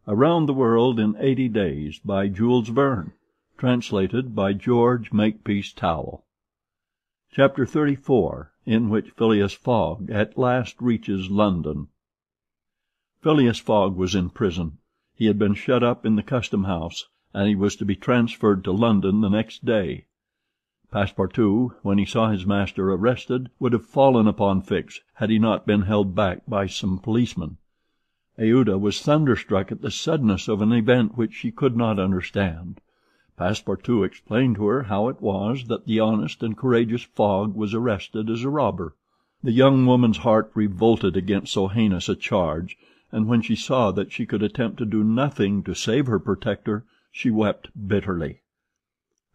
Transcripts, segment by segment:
Around the World in 80 Days, by Jules Verne. Translated by George Makepeace Towell. Chapter 34, in which Phileas Fogg at last reaches London. Phileas Fogg was in prison. He had been shut up in the Custom House, and he was to be transferred to London the next day. Passepartout, when he saw his master arrested, would have fallen upon Fix had he not been held back by some policemen. Aouda was thunderstruck at the suddenness of an event which she could not understand. Passepartout explained to her how it was that the honest and courageous Fogg was arrested as a robber. The young woman's heart revolted against so heinous a charge, and when she saw that she could attempt to do nothing to save her protector, she wept bitterly.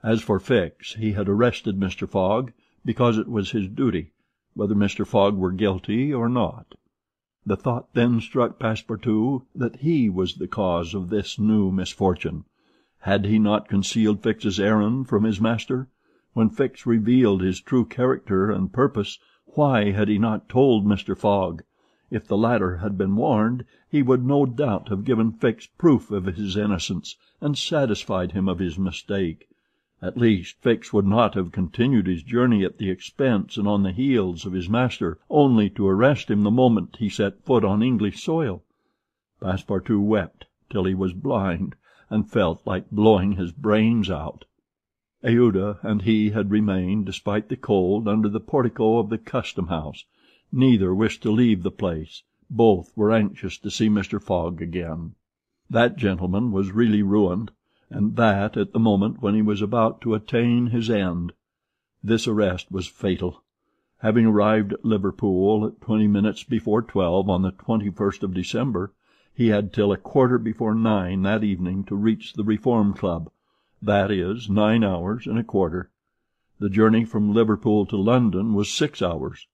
As for Fix, he had arrested Mr. Fogg because it was his duty, whether Mr. Fogg were guilty or not. The thought then struck Passepartout that he was the cause of this new misfortune. Had he not concealed Fix's errand from his master? When Fix revealed his true character and purpose, why had he not told Mr. Fogg? If the latter had been warned, he would no doubt have given Fix proof of his innocence, and satisfied him of his mistake. At least, Fix would not have continued his journey at the expense and on the heels of his master, only to arrest him the moment he set foot on English soil. Passepartout wept till he was blind, and felt like blowing his brains out. Aouda and he had remained, despite the cold, under the portico of the Custom House. Neither wished to leave the place. Both were anxious to see Mr. Fogg again. That gentleman was really ruined, and that at the moment when he was about to attain his end. This arrest was fatal. Having arrived at Liverpool at 20 minutes before 12 on the 21st of December, he had till 9:15 that evening to reach the Reform Club, that is, 9 hours and a quarter. The journey from Liverpool to London was 6 hours.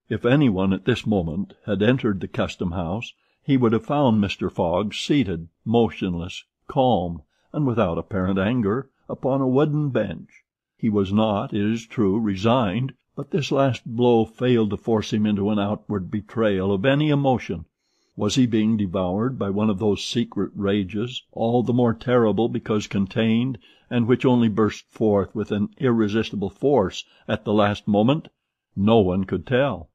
If anyone at this moment had entered the Custom House, he would have found Mr. Fogg seated, motionless, calm, and without apparent anger, upon a wooden bench. He was not, it is true, resigned, but this last blow failed to force him into an outward betrayal of any emotion. Was he being devoured by one of those secret rages, all the more terrible because contained, and which only burst forth with an irresistible force at the last moment? No one could tell.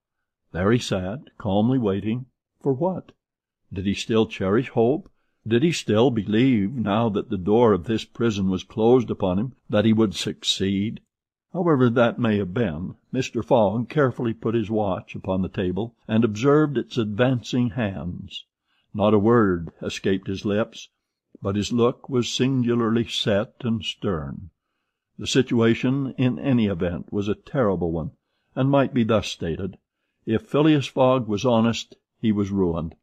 There he sat, calmly waiting. For what? Did he still cherish hope? Did he still believe, now that the door of this prison was closed upon him, that he would succeed? However that may have been, Mr. Fogg carefully put his watch upon the table, and observed its advancing hands. Not a word escaped his lips, but his look was singularly set and stern. The situation, in any event, was a terrible one, and might be thus stated: if Phileas Fogg was honest, he was ruined;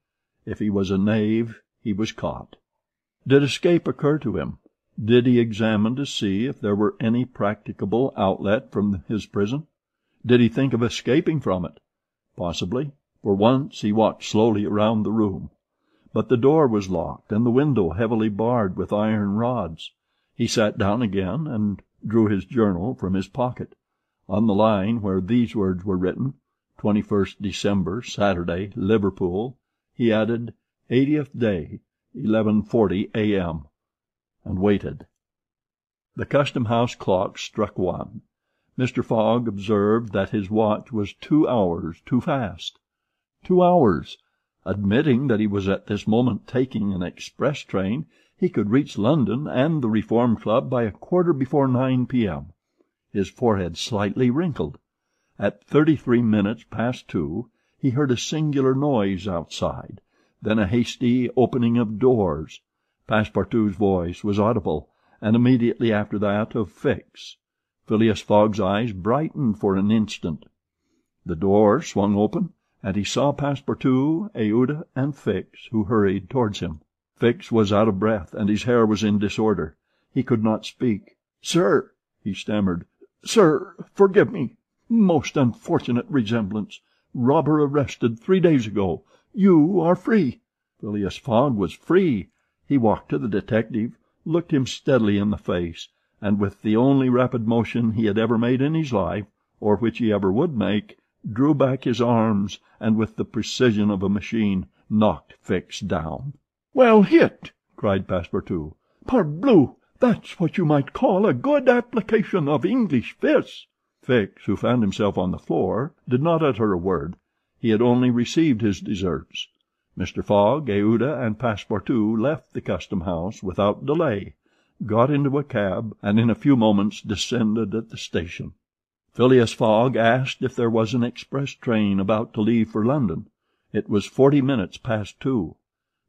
if he was a knave, he was caught. Did escape occur to him? Did he examine to see if there were any practicable outlet from his prison? Did he think of escaping from it? Possibly. For once he walked slowly around the room. But the door was locked, and the window heavily barred with iron rods. He sat down again, and drew his journal from his pocket. On the line where these words were written, 21st December, Saturday, Liverpool, he added, 80th day, 11:40 a.m., and waited. The Custom House clock struck 1. Mr. Fogg observed that his watch was 2 hours too fast. 2 hours! Admitting that he was at this moment taking an express train, he could reach London and the Reform Club by 9:15 p.m. His forehead slightly wrinkled. At 33 minutes past 2, he heard a singular noise outside, then a hasty opening of doors. Passepartout's voice was audible, and immediately after that of Fix. Phileas Fogg's eyes brightened for an instant. The door swung open, and he saw Passepartout, Aouda, and Fix, who hurried towards him. Fix was out of breath, and his hair was in disorder. He could not speak. "Sir," he stammered, "sir, forgive me. Most unfortunate resemblance. Robber arrested 3 days ago. You are free." Phileas Fogg was free. He walked to the detective, looked him steadily in the face, and with the only rapid motion he had ever made in his life, or which he ever would make, drew back his arms, and with the precision of a machine knocked Fix down. "Well hit!" cried Passepartout. "Parbleu! That's what you might call a good application of English fists." Fix, who found himself on the floor, did not utter a word. He had only received his deserts. Mr. Fogg, Aouda, and Passepartout left the Custom House without delay, got into a cab, and in a few moments descended at the station. Phileas Fogg asked if there was an express train about to leave for London. It was 40 minutes past 2.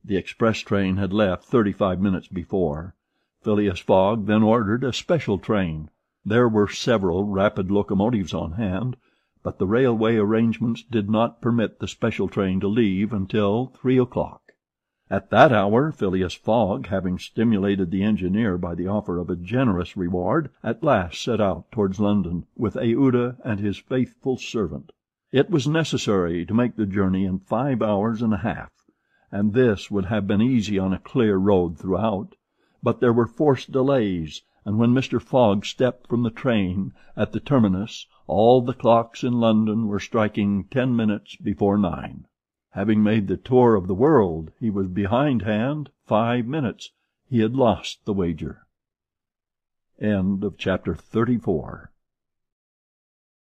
The express train had left 35 minutes before. Phileas Fogg then ordered a special train. There were several rapid locomotives on hand, but the railway arrangements did not permit the special train to leave until 3 o'clock. At that hour, Phileas Fogg, having stimulated the engineer by the offer of a generous reward, at last set out towards London with Aouda and his faithful servant. It was necessary to make the journey in 5 hours and a half, and this would have been easy on a clear road throughout, but there were forced delays, and when Mr. Fogg stepped from the train at the terminus all the clocks in London were striking 10 minutes before 9. Having made the tour of the world, he was behindhand 5 minutes. He had lost the wager. Chapter 34